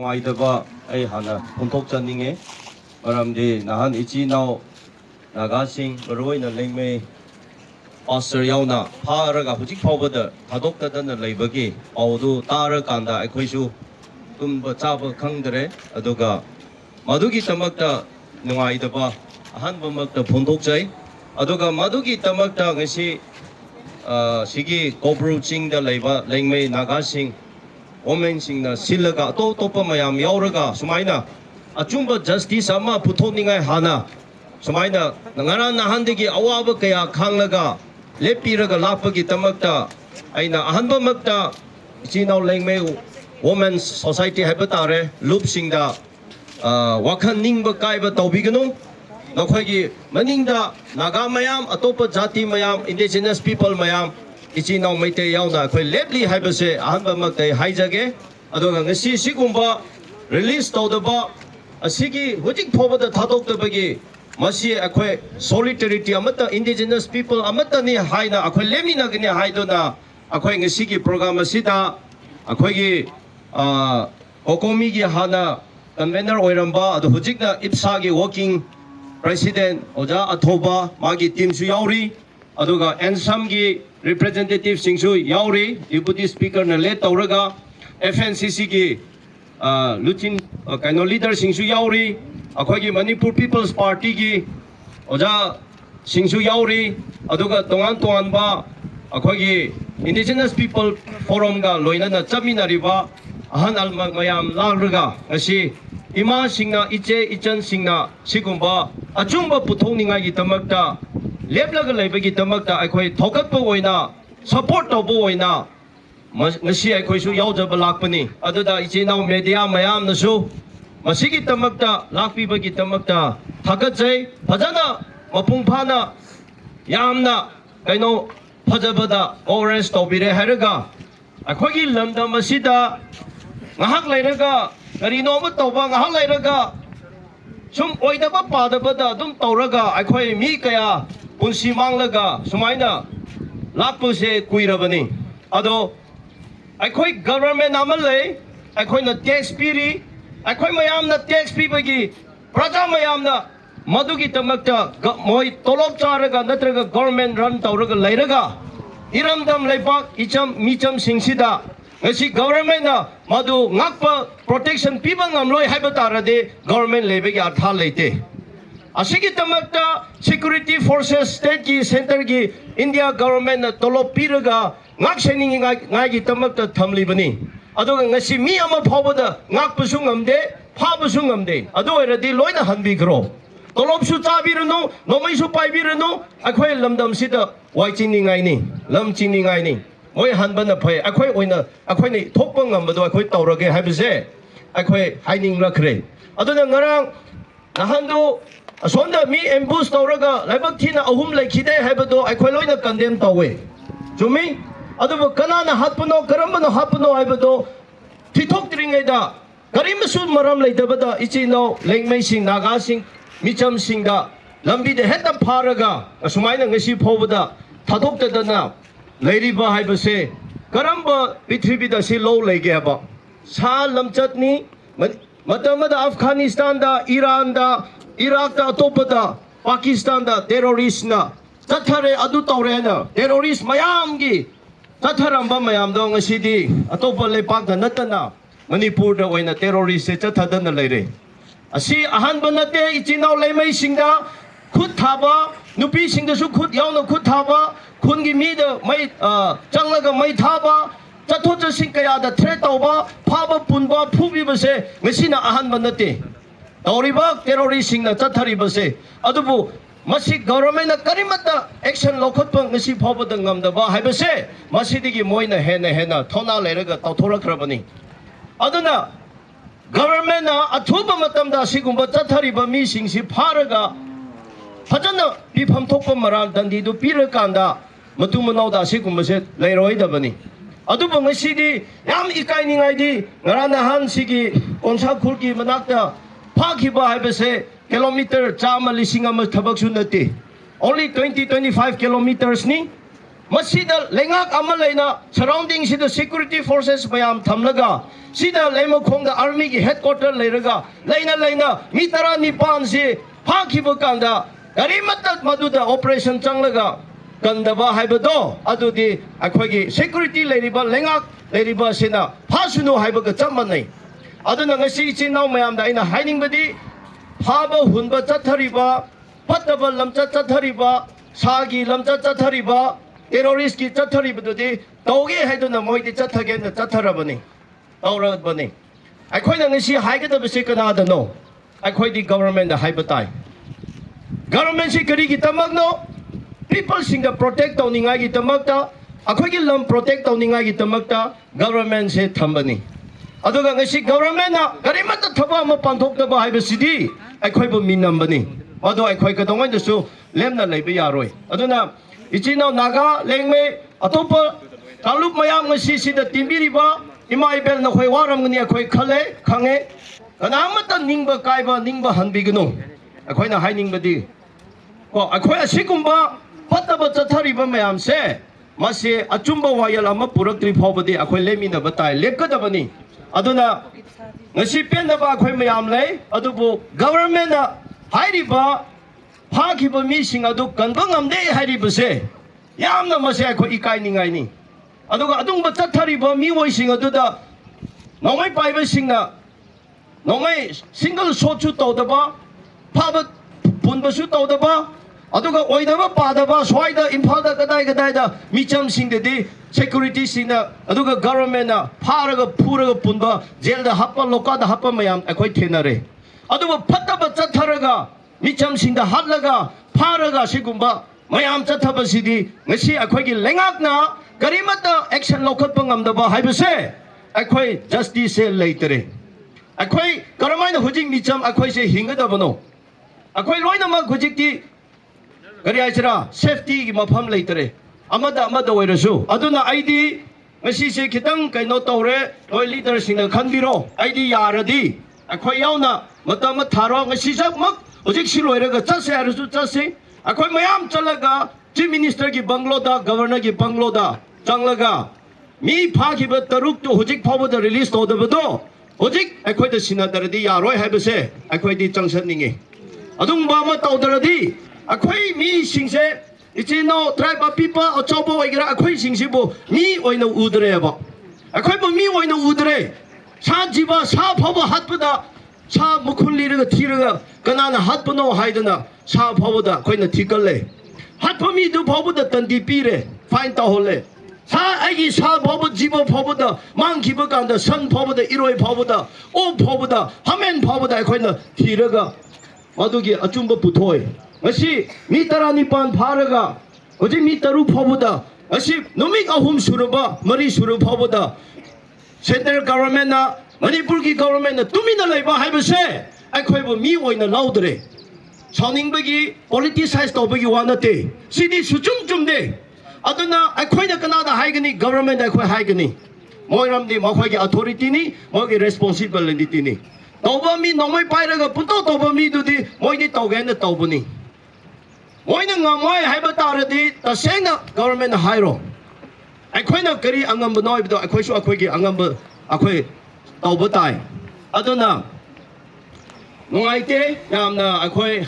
ꯅꯨꯡꯉꯥꯏꯇꯕ ꯑꯩ ꯍꯥꯟꯅ ꯐꯣꯡꯗꯣꯛꯆꯅꯤꯡꯉꯤ ꯃꯔꯝꯗꯤ ꯅꯍꯥꯟ ꯏꯆꯤꯜ ꯏꯅꯥꯎ ꯅꯥꯒꯥꯁꯤꯡ ꯃꯔꯨꯑꯣꯏꯅ ꯂꯩꯉꯩ ꯄꯥꯁꯇꯔ ꯌꯥꯎꯅ ꯐꯥꯔꯒ ꯍꯧꯖꯤꯛ ꯐꯥꯎꯕꯗ ꯊꯥꯗꯣꯛꯇꯗꯅ ꯂꯩꯕꯒꯤ ꯄꯥꯎꯗꯨ ꯇꯥꯔꯀꯥꯟꯗ ꯑꯩꯈꯣꯏꯁꯨ ꯇꯨꯝꯕ ꯆꯥꯕ ꯈꯪꯗ꯭ꯔꯦ ꯑꯗꯨꯒ ꯃꯗꯨꯒꯤꯗꯃꯛꯇ ꯅꯨꯡꯉꯥꯏꯇꯕ ꯑꯍꯥꯟꯕꯃꯛꯇ ꯐꯣꯡꯗꯣꯛꯆꯩ ꯑꯗꯨꯒ ꯃꯗꯨꯒꯤꯗꯃꯛꯇ ꯉꯁꯤ ꯁꯤꯒꯤ ꯀꯣꯕ꯭ꯔꯨ ꯆꯤꯡꯗ ꯂꯩꯕ ꯂꯩꯉꯩ ꯅꯥꯒꯥꯁꯤꯡ womenꯁꯤꯡꯅ ꯁꯤꯜꯂꯒ ꯑꯇꯣꯞꯄ ꯃꯌꯥꯝ ꯌꯥꯎꯔꯒ ꯁꯨꯃꯥꯏꯅ ꯑꯆꯨꯝꯕ ꯖꯁꯇꯤꯁ ꯑꯃ ꯄꯨꯊꯣꯛꯅꯤꯡꯉꯥꯏ ꯍꯥꯟꯅ ꯁꯨꯃꯥꯏꯅ ꯉꯔꯥꯡ ꯅꯍꯥꯟꯗꯒꯤ ꯑꯋꯥꯕ ꯀꯌꯥ ꯈꯥꯡꯂꯒ ꯂꯦꯞꯄꯤꯔꯒ ꯂꯥꯛꯄꯒꯤꯗꯃꯛꯇ ꯑꯩꯅ ꯑꯍꯥꯟꯕꯃꯛꯇ ꯏꯆꯤꯜ ꯏꯅꯥꯎ ꯂꯩꯉꯩ ꯋꯣꯃꯦꯟꯁ ꯁꯣꯁꯥꯏꯇꯤ ꯍꯥꯏꯕ ꯇꯥꯔꯦ ꯂꯨꯞꯁꯤꯡꯗ ꯋꯥꯈꯜ ꯅꯤꯡꯕ ꯀꯥꯏꯕ ꯇꯧꯕꯤꯒꯅꯨ ꯅꯈꯣꯏꯒꯤ ꯃꯅꯤꯡꯗ ꯅꯥꯒꯥ ꯃꯌꯥꯝ ꯑꯇꯣꯞꯄ ꯖꯥꯇꯤ ꯃꯌꯥꯝ ꯏꯟꯗꯤꯖꯤꯅꯁ ꯄꯤꯄꯜ ꯃꯌꯥꯝ इची नाउ मैते याउना अखोय लेपली हाइबसे अहनबमक तै हाइजगे अदोगा ngasi sigumba release tawdaba asigi hujik thobada thadoktabagi masi अखोय solidarity amata indigenous people amata ni haina अखोय lemina gni haidona अखोय ngasi gi program asida अखोय gi okomi gi hana convener oiramba adu hujikna ipsa gi working president oja athoba magi team su yauri aduga ensam gi representative singsu yauri deputy speaker na le tauraga FNCC gi lutin kaino leader singsu yauri akhoi gi manipur people's party gi oja singsu yauri aduga tongan ba akhoi gi indigenous people forum ga loina na chamina riba ahan alma mayam larga asi ima singna iche ichan singna sigumba achumba puthongninga gi tamakta leplag leibagi tamakta akhoi thokatpa oina support tawbo oina ngasi akhoi su yaujaba lakpani aduda ichinau media mayam nasu masigi tamakta lakpibagi tamakta thakajai phajana mapung phana yamna kaino phajabada orange tawbire haraga akhoi gi lamdam asida ngahak leiraga karino ma tawba ngahak leiraga sum oidaba padabada dum tawraga akhoi mi kaya punsi manglaga sumaina lakpuse kuirabani ado akhoi government amale akhoi na tax piri akhoi mayam na tax pibagi praja mayam na madugi tamakta moi tolop charaga natraga government run tawraga leiraga iramdam leibak icham micham singsida ngasi government na madu ngakpa protection pibang amloi haibatarade government lebegi artha leite asigi tamakta security forces state ki center ki india government na tolop piraga ngak sening ngai gi tamakta thamli bani aduga ngasi mi ama phawbada ngak pusu ngamde pha pusu ngamde adu oiradi loina hanbi gro tolop su chabiranu nomai su paibiranu akhoi lamdam sida waichini ngai ni lam chini ngai ni moi hanbana phai akhoi oina akhoi ni thokpa ngambado akhoi tawrage haibse akhoi haining rakhre aduna ngarang nahandu asonda mi ambush tawraga laibak thina ahum laikhide haibado akhoi loina condemn tawe chumi adubu kanana hatpuno karambano hapno haibado thithok tringaida karimsu maram leidabada ichino lengmei sing naga sing micham singda lambi de heta pharaga asumaina ngasi phobada thadokdana leiriba haibase karamba prithibida si low lege ba sa lamchatni matamada afghanistan da iran da iraq da topada pakistan da terrorist na chathare adu tawrena terrorist mayam gi chatharamba mayam do ngasidi atopa lepak da natana manipur da oina terrorist se chathadana leire asi ahan banate ichinau leimai singda khut thaba nupi singda su khut yauna khut thaba khungi mi da mai changlaga mai thaba chatho chasing kaya da threat tawba phaba punba phubi base ngasina ahan banate tawriba terrorist singna chathari base adubu masi government na karimata action lokhotpa ngasi phobada ngamdaba haibase masidigi moina hena thona leiraga tawthorakrabani aduna government na athuba matamda sigumba chathariba mi singsi pharaga fajana bifam thokpa maral dandi du pirakanda matu manauda sigumbase leiroidabani adubu ngasidi yam ikainingai di ngarana han sigi konsa khulki manakta phakiba haibase kilometer chama lisingama thabak sunati only 20-25 kilometers ni masida lengak amalena surrounding sida security forces mayam thamlaga sida lemo khongda army gi headquarter leiraga leina mitara nipan se phakiba kanda gari matat maduda operation changlaga kandaba haibado adudi akhoi security leiriba lengak leiriba sina phasunu haibaga chamanai aduna ngasi chinau mayam da ina haining badi phaba hunba chathariba pataba lamcha chathariba sagi lamcha chathariba terrorist ki chathariba toge haiduna moidi chathage na chatharabani taurabani akhoi na ngasi haigada se kana da no akhoi di government da haibatai government si kari ki tamak no people singa protect tawningai gi tamakta akhoi gi lam protect tawningai gi tamakta government se thambani aduga ngasi government na garimata thaba ma panthok da ba haibasidi akhoi bu minambani ado akhoi ka dongai da su lemna leiba yaroi aduna ichino naga lengme atopa talup mayam ngasi sida timbiriba ima ibel na khoi waram ngni akhoi khale khange kanamata ningba kaiba ningba hanbigno akhoi na hainingbadi ko akhoi asigumba pataba chathariba mayam se mase achumba wayal ama purakri phobadi akhoi lemina batai lepkadabani aduna ngasi pendaba akhoi mayam lei adubu government na hairiba phakhiba mi sing adu kanba ngamde hairibase yamna mase akhoi ikai ningai ni aduga adungba chathariba mi woi sing aduda nongai paiba singna nongai single shot chu tawdaba phaba punbasu tawdaba aduga oidaba padaba swaida imphal da kadai da micham singdedi security singna aduga government na pharaga phuraga punba jail da happa loka da happa mayam akhoi thenare aduga phattaba chatharaga micham singda hatlaga pharaga sigumba mayam chathabasidi ngasi akhoi gi lengakna karimata action lokhatpa ngamdaba haibase akhoi justice se leitere akhoi karamaina hujing micham akhoi se hingadabano akhoi loinama hujikti kari aisra safety gi mafam leitere amada oirasu aduna aidi ngasi se khitang kaino tawre loi leader singna khanbiro aidi yaradi akhoi yauna matam tharo ngasi sakmak hujik siloiraga chase arasu chase akhoi mayam chalaga chief minister gi bangloda governor gi bangloda changlaga mi phakiba taruk to hujik phawada release tawdabado hujik akhoi da sinadaradi yaroi haibase akhoi di changsanninge adung ba ma tawdaradi akhoi mi singse ichino tribe of people achobo oigira akhoi singsibu mi oina udreba akhoi bu mi oina udre sa jiba sa phaba hatpada sa mukhulliga thiraga kanana hatpano haidana sa phawada khoina thikalle hatpami du phawada tandi pire fine ta hole sa agi sa phawada jiba phawada mangkiba kanda san phawada iroi phawada o phawada hamen phawada khoina thiraga madugi achumba puthoi ngasi mi taranipan pharaga hoji mi taru phawada ngasi numik ahum suruba mari suru phawada central government na manipur ki government na tumina leiba haibase akhoi bu mi oina laudre saningbagi politicize tobagi wanate sidi suchumchumde aduna akhoi na kanada haigani government akhoi haigani moiramdi makhoi ki authority ni mogi responsibility ni tawba mi nomai pairaga punto tawba mi dudi moidi tawgen na tawbuni moina ngamoi haiba taradi tasena government hairo akhoi na kari angamba noibdo akhoi su akhoi ki angamba akhoi tawba tai aduna nungaite yamna akhoi